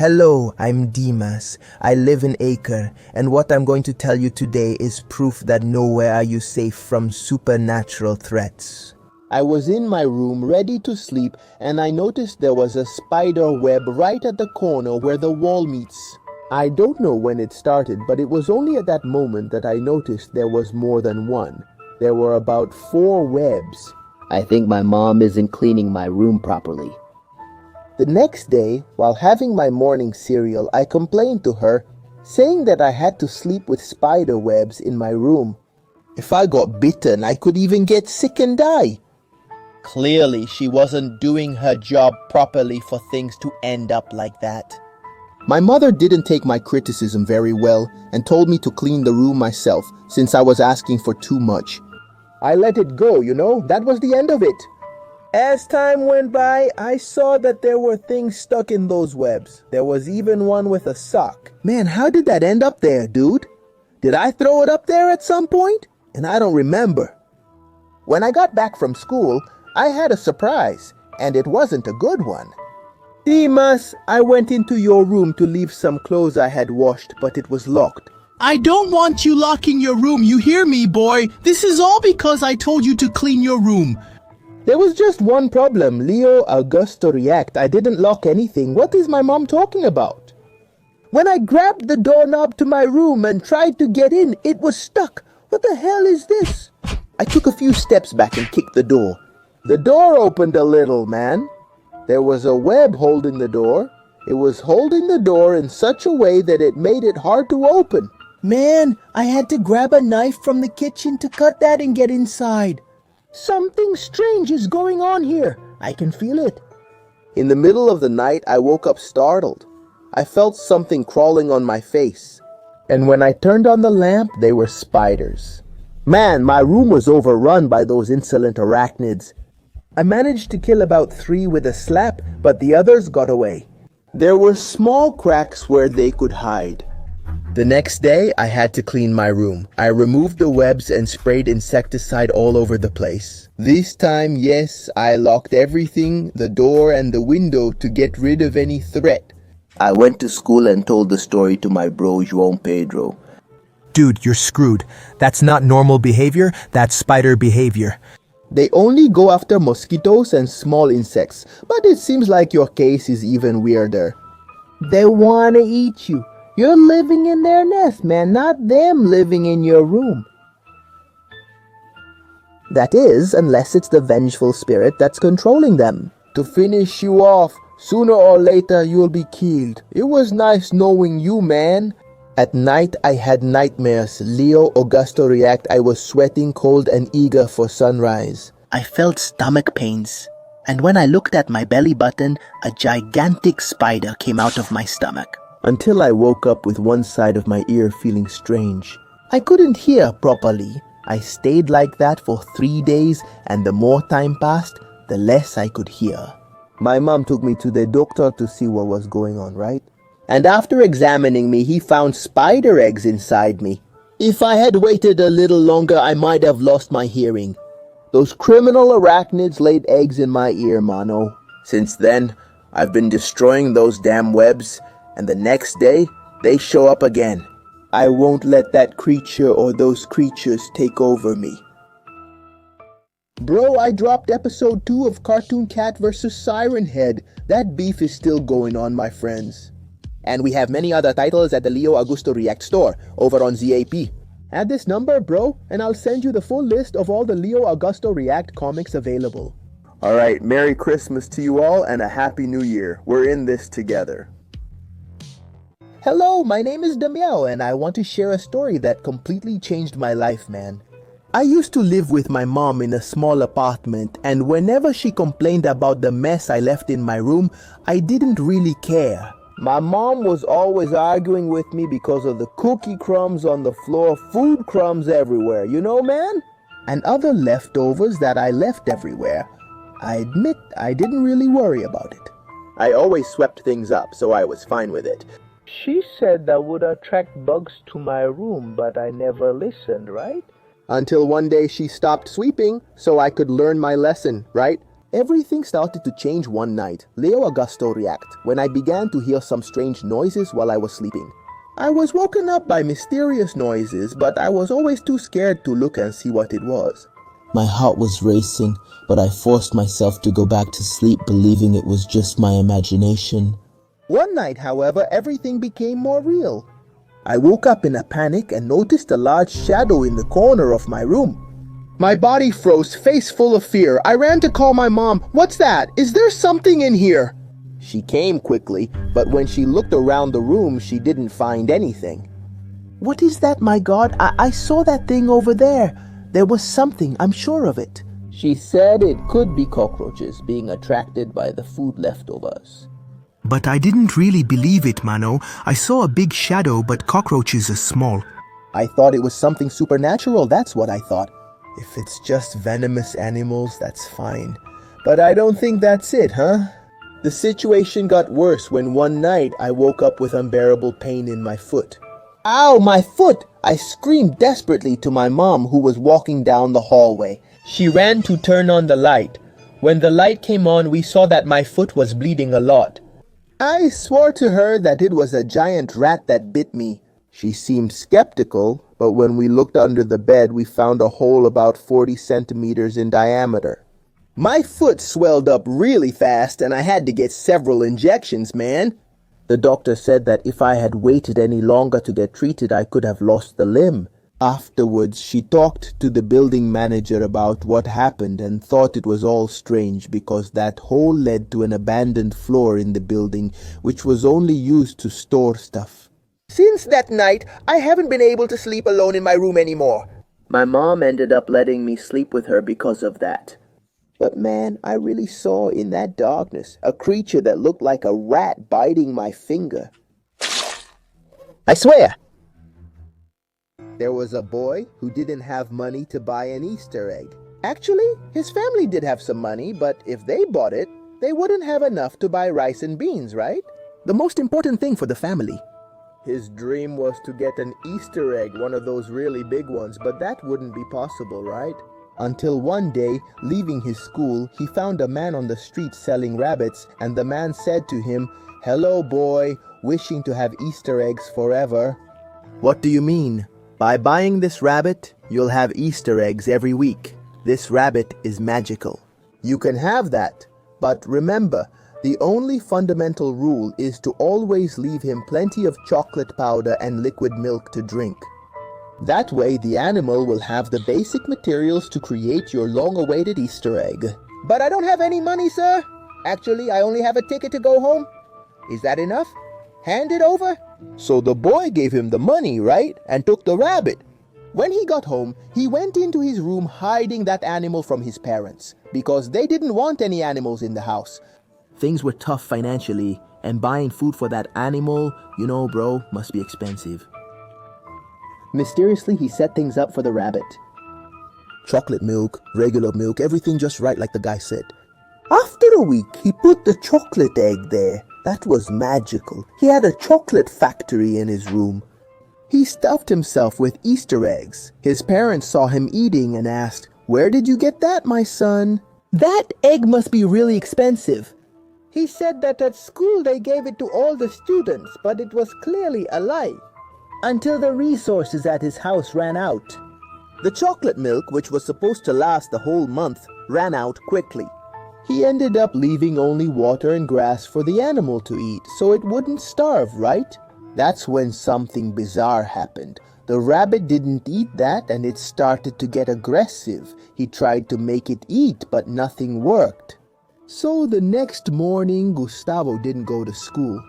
Hello, I'm Dimas. I live in Acre, and what I'm going to tell you today is proof that nowhere are you safe from supernatural threats. I was in my room ready to sleep, and I noticed there was a spider web right at the corner where the wall meets. I don't know when it started, but it was only at that moment that I noticed there was more than one. There were about 4 webs. I think my mom isn't cleaning my room properly. The next day, while having my morning cereal, I complained to her, saying that I had to sleep with spider webs in my room. If I got bitten, I could even get sick and die. Clearly, she wasn't doing her job properly for things to end up like that. My mother didn't take my criticism very well and told me to clean the room myself since I was asking for too much. I let it go, that was the end of it. As time went by, I saw that there were things stuck in those webs. There was even one with a sock. Man, how did that end up there, dude? Did I throw it up there at some point? And I don't remember. When I got back from school, I had a surprise, and it wasn't a good one. Dimas, I went into your room to leave some clothes I had washed, but it was locked. I don't want you locking your room, you hear me, boy? This is all because I told you to clean your room. There was just one problem, Leo Augusto React. I didn't lock anything. What is my mom talking about? When I grabbed the doorknob to my room and tried to get in, it was stuck. What the hell is this? I took a few steps back and kicked the door. The door opened a little, man. There was a web holding the door. It was holding the door in such a way that it made it hard to open. Man, I had to grab a knife from the kitchen to cut that and get inside. Something strange is going on here. I can feel it. In the middle of the night, I woke up startled. I felt something crawling on my face. And when I turned on the lamp, they were spiders. Man, my room was overrun by those insolent arachnids. I managed to kill about 3 with a slap, but the others got away. There were small cracks where they could hide. The next day, I had to clean my room. I removed the webs and sprayed insecticide all over the place. This time, yes, I locked everything, the door and the window, to get rid of any threat. I went to school and told the story to my bro, João Pedro. Dude, you're screwed. That's not normal behavior, that's spider behavior. They only go after mosquitoes and small insects, but it seems like your case is even weirder. They want to eat you. You're living in their nest, man, not them living in your room. That is, unless it's the vengeful spirit that's controlling them. To finish you off, sooner or later you'll be killed. It was nice knowing you, man. At night I had nightmares. Leo Augusto React. I was sweating cold and eager for sunrise. I felt stomach pains, and when I looked at my belly button, a gigantic spider came out of my stomach. Until I woke up with one side of my ear feeling strange. I couldn't hear properly. I stayed like that for 3 days, and the more time passed, the less I could hear. My mom took me to the doctor to see what was going on, right? And after examining me, he found spider eggs inside me. If I had waited a little longer, I might have lost my hearing. Those criminal arachnids laid eggs in my ear, mano. Since then, I've been destroying those damn webs, and the next day, they show up again. I won't let that creature or those creatures take over me. Bro, I dropped episode 2 of Cartoon Cat vs. Siren Head. That beef is still going on, my friends. And we have many other titles at the Leo Augusto React store over on ZAP. Add this number, bro, and I'll send you the full list of all the Leo Augusto React comics available. Alright, Merry Christmas to you all and a Happy New Year. We're in this together. Hello, my name is Damiao, and I want to share a story that completely changed my life, man. I used to live with my mom in a small apartment, and whenever she complained about the mess I left in my room, I didn't really care. My mom was always arguing with me because of the cookie crumbs on the floor, food crumbs everywhere, man? And other leftovers that I left everywhere. I admit I didn't really worry about it. I always swept things up, so I was fine with it. She said that would attract bugs to my room, but I never listened, right? Until one day she stopped sweeping so I could learn my lesson, right? Everything started to change one night, Leo Augusto react, when I began to hear some strange noises while I was sleeping. I was woken up by mysterious noises, but I was always too scared to look and see what it was. My heart was racing, but I forced myself to go back to sleep believing it was just my imagination. One night, however, everything became more real. I woke up in a panic and noticed a large shadow in the corner of my room. My body froze, face full of fear. I ran to call my mom. "What's that? Is there something in here?" She came quickly, but when she looked around the room, she didn't find anything. What is that, my God? I saw that thing over there. There was something, I'm sure of it. She said it could be cockroaches being attracted by the food leftovers. But I didn't really believe it, Mano. I saw a big shadow, but cockroaches are small. I thought it was something supernatural, that's what I thought. If it's just venomous animals, that's fine. But I don't think that's it, huh? The situation got worse when one night I woke up with unbearable pain in my foot. Ow, my foot! I screamed desperately to my mom, who was walking down the hallway. She ran to turn on the light. When the light came on, we saw that my foot was bleeding a lot. I swore to her that it was a giant rat that bit me. She seemed skeptical, but when we looked under the bed, we found a hole about 40 centimeters in diameter. My foot swelled up really fast, and I had to get several injections, man. The doctor said that if I had waited any longer to get treated, I could have lost the limb. Afterwards, she talked to the building manager about what happened and thought it was all strange because that hole led to an abandoned floor in the building, which was only used to store stuff. Since that night, I haven't been able to sleep alone in my room anymore. My mom ended up letting me sleep with her because of that. But man, I really saw in that darkness a creature that looked like a rat biting my finger. I swear. There was a boy who didn't have money to buy an Easter egg. Actually, his family did have some money, but if they bought it, they wouldn't have enough to buy rice and beans, right? The most important thing for the family. His dream was to get an Easter egg, one of those really big ones, but that wouldn't be possible, right? Until one day, leaving his school, he found a man on the street selling rabbits, and the man said to him, "Hello, boy, wishing to have Easter eggs forever." What do you mean? By buying this rabbit, you'll have Easter eggs every week. This rabbit is magical. You can have that, but remember, the only fundamental rule is to always leave him plenty of chocolate powder and liquid milk to drink. That way, the animal will have the basic materials to create your long-awaited Easter egg. But I don't have any money, sir. Actually, I only have a ticket to go home. Is that enough? Hand it over. So the boy gave him the money, right? And took the rabbit. When he got home, he went into his room hiding that animal from his parents because they didn't want any animals in the house. Things were tough financially, and buying food for that animal, bro, must be expensive. Mysteriously, he set things up for the rabbit. Chocolate milk, regular milk, everything just right like the guy said. After a week, he put the chocolate egg there. That was magical. He had a chocolate factory in his room. He stuffed himself with Easter eggs. His parents saw him eating and asked, "Where did you get that, my son?" That egg must be really expensive. He said that at school they gave it to all the students, but it was clearly a lie. Until the resources at his house ran out. The chocolate milk, which was supposed to last the whole month, ran out quickly. He ended up leaving only water and grass for the animal to eat, so it wouldn't starve, right? That's when something bizarre happened. The rabbit didn't eat that, and it started to get aggressive. He tried to make it eat, but nothing worked. So the next morning, Gustavo didn't go to school.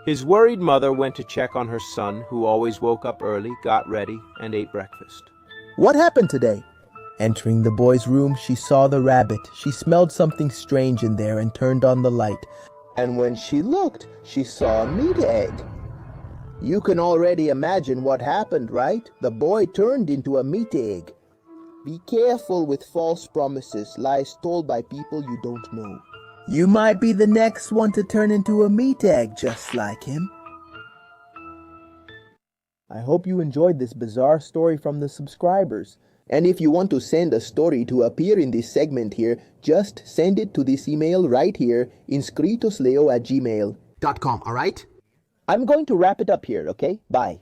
His worried mother went to check on her son, who always woke up early, got ready, and ate breakfast. What happened today? Entering the boy's room, she saw the rabbit. She smelled something strange in there and turned on the light. And when she looked, she saw a meat egg. You can already imagine what happened, right? The boy turned into a meat egg. Be careful with false promises, lies told by people you don't know. You might be the next one to turn into a meat egg just like him. I hope you enjoyed this bizarre story from the subscribers. And if you want to send a story to appear in this segment here, just send it to this email right here, inscritosleo@gmail.com, alright? I'm going to wrap it up here, okay? Bye.